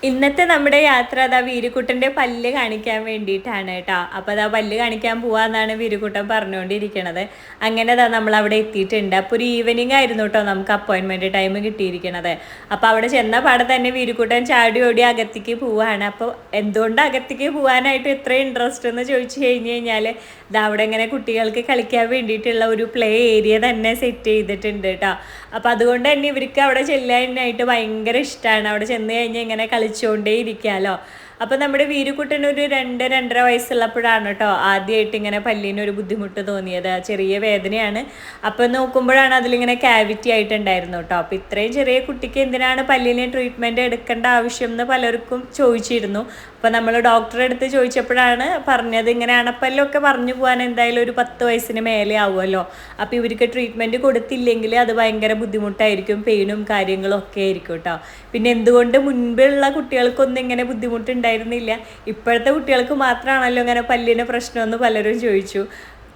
ഇന്നത്തെ നമ്മുടെ യാത്ര അതാ വീരുക്കുട്ടൻ്റെ പല്ല് കാണിക്കാൻ വേണ്ടിയിട്ടാണ് കേട്ടോ. അപ്പോൾ അതാ പല്ല് കാണിക്കാൻ പോവാന്നാണ് വീരുക്കുട്ടൻ പറഞ്ഞുകൊണ്ടിരിക്കണത്. അങ്ങനെ അതാ നമ്മൾ അവിടെ എത്തിയിട്ടുണ്ട്. അപ്പോൾ ഒരു ഈവനിങ് ആയിരുന്നു കേട്ടോ നമുക്ക് അപ്പോയിൻമെൻറ്റ് ടൈം കിട്ടിയിരിക്കണത്. അപ്പോൾ അവിടെ ചെന്ന പാടെ തന്നെ വീരുക്കുട്ടൻ ചാടി ഓടി അകത്തേക്ക് പോവാണ്. അപ്പോൾ എന്തുകൊണ്ട് അകത്തേക്ക് പോകാനായിട്ട് ഇത്ര ഇൻട്രസ്റ്റ് എന്ന് ചോദിച്ചു കഴിഞ്ഞ് കഴിഞ്ഞാൽ ഇതാ അവിടെ ഇങ്ങനെ കുട്ടികൾക്ക് കളിക്കാൻ വേണ്ടിയിട്ടുള്ള ഒരു പ്ലേ ഏരിയ തന്നെ സെറ്റ് ചെയ്തിട്ടുണ്ട് കേട്ടോ. അപ്പോൾ അതുകൊണ്ട് തന്നെ ഇവർക്ക് അവിടെ ചെല്ലാനായിട്ട് ഭയങ്കര ഇഷ്ടമാണ്. അവിടെ ചെന്ന് കഴിഞ്ഞാൽ ഇങ്ങനെ കളിച്ചുകൊണ്ടേ ഇരിക്കാമല്ലോ. അപ്പോൾ നമ്മുടെ വീരുക്കുട്ടന് ഒരു 2-2.5 വയസ്സുള്ളപ്പോഴാണ് കേട്ടോ ആദ്യമായിട്ട് ഇങ്ങനെ പല്ലിനൊരു ബുദ്ധിമുട്ട് തോന്നിയത്. ചെറിയ വേദനയാണ്. അപ്പോൾ നോക്കുമ്പോഴാണ് അതിലിങ്ങനെ ക്യാവിറ്റി ആയിട്ടുണ്ടായിരുന്നു കേട്ടോ. അപ്പോൾ ഇത്രയും ചെറിയ കുട്ടിക്ക് എന്തിനാണ് പല്ലിന് ട്രീറ്റ്മെൻറ്റ് എടുക്കേണ്ട ആവശ്യം എന്ന് പലർക്കും ചോദിച്ചിരുന്നു. അപ്പോൾ നമ്മൾ ഡോക്ടറെ അടുത്ത് ചോദിച്ചപ്പോഴാണ് പറഞ്ഞത് ഇങ്ങനെ അണപ്പല്ലൊക്കെ പറഞ്ഞു പോകാൻ എന്തായാലും ഒരു 10 വയസ്സിന് മേലെ ആവുമല്ലോ. അപ്പോൾ ഇവർക്ക് ട്രീറ്റ്മെൻറ്റ് കൊടുത്തില്ലെങ്കിൽ അത് ഭയങ്കര ബുദ്ധിമുട്ടായിരിക്കും, പെയിനും കാര്യങ്ങളും ഒക്കെ ആയിരിക്കും കേട്ടോ. പിന്നെ എന്തുകൊണ്ട് മുൻപുള്ള കുട്ടികൾക്കൊന്നും ഇങ്ങനെ ബുദ്ധിമുട്ടുണ്ടായിരുന്നില്ല, ഇപ്പോഴത്തെ കുട്ടികൾക്ക് മാത്രമാണല്ലോ ഇങ്ങനെ പല്ലിന് പ്രശ്നമെന്ന് പലരും ചോദിച്ചു.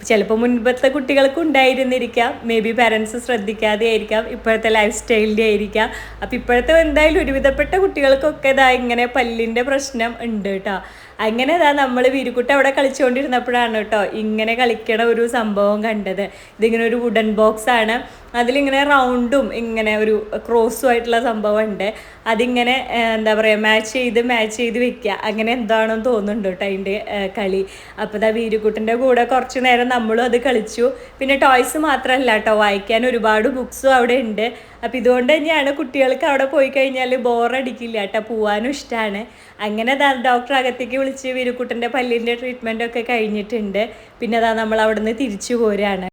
ചിലപ്പോൾ മുൻപത്തെ കുട്ടികൾക്ക് ഉണ്ടായിരുന്നിരിക്കാം, മേ ബി പാരൻസ് ശ്രദ്ധിക്കാതെ ആയിരിക്കാം, ഇപ്പോഴത്തെ ലൈഫ് സ്റ്റൈലിൻ്റെ ആയിരിക്കാം. അപ്പോൾ ഇപ്പോഴത്തെ എന്തായാലും ഒരുവിധപ്പെട്ട കുട്ടികൾക്കൊക്കെ ഇതാ ഇങ്ങനെ പല്ലിൻ്റെ പ്രശ്നം ഉണ്ട് കേട്ടോ. അങ്ങനെ ഇതാ നമ്മൾ വീരുക്കുട്ട അവിടെ കളിച്ചുകൊണ്ടിരുന്നപ്പോഴാണ് കേട്ടോ ഇങ്ങനെ കളിക്കണ ഒരു സംഭവം കണ്ടത്. ഇതിങ്ങനെ ഒരു വുഡൻ ബോക്സ് ആണ്, അതിലിങ്ങനെ റൗണ്ടും ഇങ്ങനെ ഒരു ക്രോസും ആയിട്ടുള്ള സംഭവം ഉണ്ട്. അതിങ്ങനെ എന്താ പറയുക മാച്ച് ചെയ്ത് വെക്കുക, അങ്ങനെ എന്താണെന്ന് തോന്നുന്നുണ്ട് കേട്ടോ അതിൻ്റെ കളി. അപ്പോൾ ഇതാ വീരുക്കുട്ടൻ്റെ കൂടെ കുറച്ച് നേരം നമ്മളും അത് കളിച്ചു. പിന്നെ ടോയ്സ് മാത്രമല്ല കേട്ടോ, വായിക്കാൻ ഒരുപാട് ബുക്സും അവിടെ ഉണ്ട്. അപ്പോൾ ഇതുകൊണ്ട് തന്നെയാണ് കുട്ടികൾക്ക് അവിടെ പോയി കഴിഞ്ഞാൽ ബോറടിക്കില്ല കേട്ടോ, പോകാനും ഇഷ്ടമാണ്. അങ്ങനെ ഡോക്ടർ അകത്തേക്ക് വിളിച്ച് വീരുക്കുട്ടൻ്റെ പല്ലിൻ്റെ ട്രീറ്റ്മെൻറ്റൊക്കെ കഴിഞ്ഞിട്ടുണ്ട്. പിന്നെ അതാ നമ്മൾ അവിടെ നിന്ന് തിരിച്ചു പോരാണ്.